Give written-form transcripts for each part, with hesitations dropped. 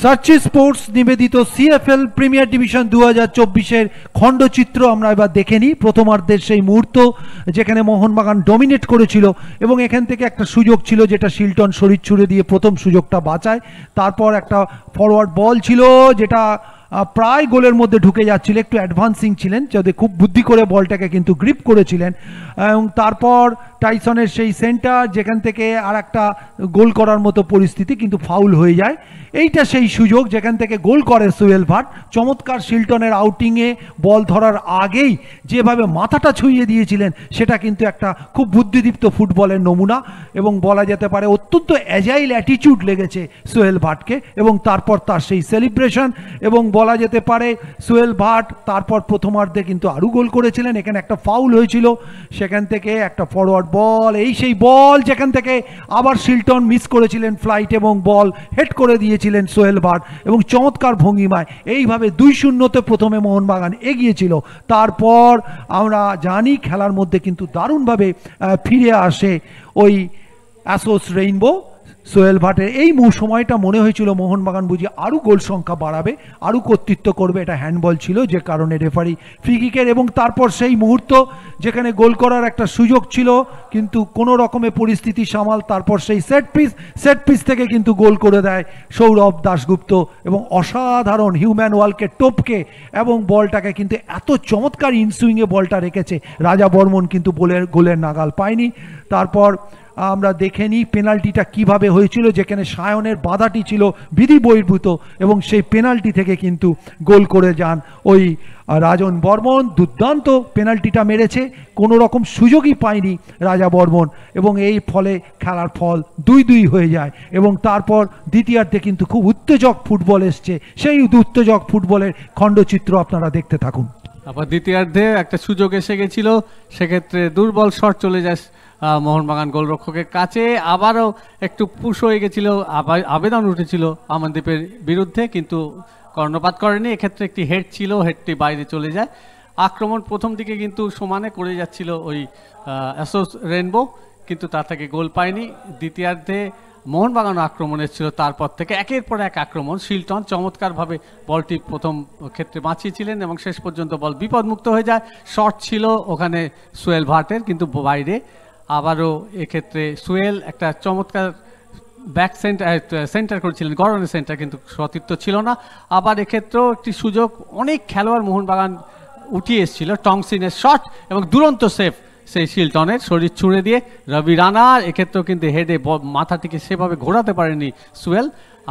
সার্চি sports নিবেদিত CFL premier division 2024-এর খণ্ডচিত্র আমরা এবার দেখে নিই। প্রথমার্ধের সেই মুহূর্ত যেখানে মোহনবাগান ডমিনেট করেছিল এবং এখান থেকে একটা সুযোগ ছিল যেটা শিলটন শরীর ছুড়ে দিয়ে প্রথম সুযোগটা বাঁচায়। তারপর একটা ফরওয়ার্ড বল ছিল যেটা প্রায় গোলের মধ্যে ঢুকে যাচ্ছিল, একটু অ্যাডভান্সিং ছিলেন, যাতে খুব বুদ্ধি করে বলটাকে কিন্তু গ্রিপ করেছিলেন। এবং তারপর টাইসনের সেই সেন্টার যেখান থেকে আর একটা গোল করার মতো পরিস্থিতি, কিন্তু ফাউল হয়ে যায়। এইটা সেই সুযোগ যেখান থেকে গোল করে সোহেল ভাট। চমৎকার শিলটনের আউটিংয়ে বল ধরার আগেই যেভাবে মাথাটা ছুঁয়ে দিয়েছিলেন সেটা কিন্তু একটা খুব বুদ্ধিদীপ্ত ফুটবলের নমুনা এবং বলা যেতে পারে অত্যন্ত অ্যাজাইল অ্যাটিটিউড লেগেছে সোহেল ভাটকে। এবং তারপর তার সেই সেলিব্রেশন, এবং বলা যেতে পারে সোহেল ভাট তারপর প্রথমার্ধে কিন্তু আরও গোল করেছিলেন। এখানে একটা ফাউল হয়েছিল, সেখান থেকে একটা ফরওয়ার্ড বল, এই সেই বল যেখান থেকে আবার শিলটন মিস করেছিলেন ফ্লাইট এবং বল হেড করে দিয়েছিলেন সোহেল ভাট এবং চমৎকার ভঙ্গিমায়। এইভাবে 2-0-তে প্রথমে মোহনবাগান এগিয়েছিল। তারপর আমরা জানি খেলার মধ্যে কিন্তু দারুণভাবে ফিরে আসে ওই অ্যাসোস রেইনবো। সোহেল ভাটের এই সময়টা মনে হয়েছিল মোহনবাগান বুঝি আরও গোল সংখ্যা বাড়াবে, আরও কর্তৃত্ব করবে। এটা হ্যান্ডবল ছিল যে কারণে রেফারি ফ্রি কিকের। এবং তারপর সেই মুহূর্ত যেখানে গোল করার একটা সুযোগ ছিল কিন্তু কোনো রকমের পরিস্থিতি সামাল, তারপর সেই সেট পিস থেকে কিন্তু গোল করে দেয় সৌরভ দাশগুপ্ত এবং অসাধারণ হিউম্যান ওয়ালকে টপকে এবং বলটাকে কিন্তু এত চমৎকার ইনসুইংয়ে বলটা রেখেছে রাজা বর্মন, কিন্তু গোলের নাগাল পায়নি। তারপর আমরা দেখে নিই পেনাল্টিটা কিভাবে হয়েছিল, যেখানে সায়নের বাধাটি ছিল বিধি বহির্ভূত এবং সেই পেনাল্টি থেকে কিন্তু গোল করে যান ওই রাজন বর্মন। দুর্দান্ত পেনাল্টিটা মেরেছে, কোনো রকম সুযোগই পায়নি রাজা বর্মন এবং এই ফলে খেলার ফল 2-2 হয়ে যায়। এবং তারপর দ্বিতীয়ার্ধে কিন্তু খুব উত্তেজক ফুটবল এসছে, সেই উত্তেজক ফুটবলের খণ্ডচিত্র আপনারা দেখতে থাকুন। আবার দ্বিতীয়ার্ধে একটা সুযোগ এসে গেছিল, সেক্ষেত্রে দুর্বল শট চলে যায় মোহনবাগান গোলরক্ষকের কাছে। আবারও একটু পুশ হয়ে গেছিল, আবেদন উঠেছিল আমনদীপের বিরুদ্ধে, কিন্তু কর্ণপাত করেনি। এক্ষেত্রে একটি হেড ছিল, হেডটি বাইরে চলে যায়। আক্রমণ প্রথম দিকে কিন্তু সমানে করে যাচ্ছিল ওই অ্যাসোস রেইনবো, কিন্তু তার থেকে গোল পায়নি। দ্বিতীয়ার্ধে মোহনবাগান আক্রমণ এসেছিল, তারপর থেকে একের পর এক আক্রমণ। শিলটন চমৎকারভাবে বলটি প্রথম ক্ষেত্রে বাঁচিয়েছিলেন এবং শেষ পর্যন্ত বল বিপদমুক্ত হয়ে যায়। শট ছিল ওখানে সোহেল ভাটের, কিন্তু বাইরে। আবারও এক্ষেত্রে সোহেল একটা চমৎকার ব্যাক সেন্টার করেছিলেন, গড়নের সেন্টার, কিন্তু সতীর্থ ছিল না। আবার এক্ষেত্রেও একটি সুযোগ, অনেক খেলোয়াড় মোহনবাগান উঠিয়ে এসেছিল, টংসিনের শট এবং দুরন্ত সেফ সেই শিলটনের শরীর ছুঁড়ে দিয়ে রবি রানার। এক্ষেত্রেও কিন্তু হেডে মাথাটিকে সেভাবে ঘোরাতে পারেনি সোহেল।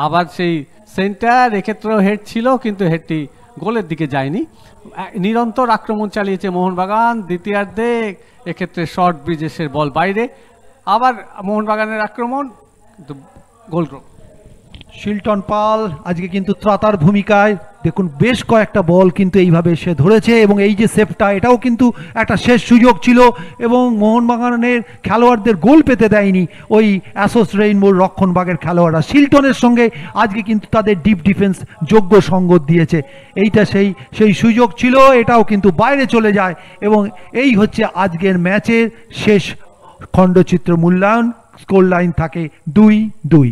আবার সেই সেন্টার, এক্ষেত্রেও হেড ছিল কিন্তু হেডটি গোলের দিকে যায়নি। নিরন্তর আক্রমণ চালিয়েছে মোহনবাগান দ্বিতীয়ার্ধে। এক্ষেত্রে শর্ট ব্রিজেসের বল বাইরে, আবার মোহনবাগানের আক্রমণ, কিন্তু গোল। শিলটন পাল আজকে কিন্তু ত্রাতার ভূমিকায়, দেখুন বেশ কয়েকটা বল কিন্তু এইভাবে সে ধরেছে এবং এই যে সেভটা, এটাও কিন্তু একটা শেষ সুযোগ ছিল এবং মোহনবাগানের খেলোয়াড়দের গোল পেতে দেয়নি ওই অ্যাসোস রেইনবোর রক্ষণভাগের খেলোয়াড়রা। শিলটনের সঙ্গে আজকে কিন্তু তাদের ডিপ ডিফেন্স যোগ্য সঙ্গত দিয়েছে। এইটা সেই সুযোগ ছিল, এটাও কিন্তু বাইরে চলে যায় এবং এই হচ্ছে আজকের ম্যাচের শেষ খণ্ডচিত্র মূল্যায়ন। স্কোর লাইন থাকে 2-2।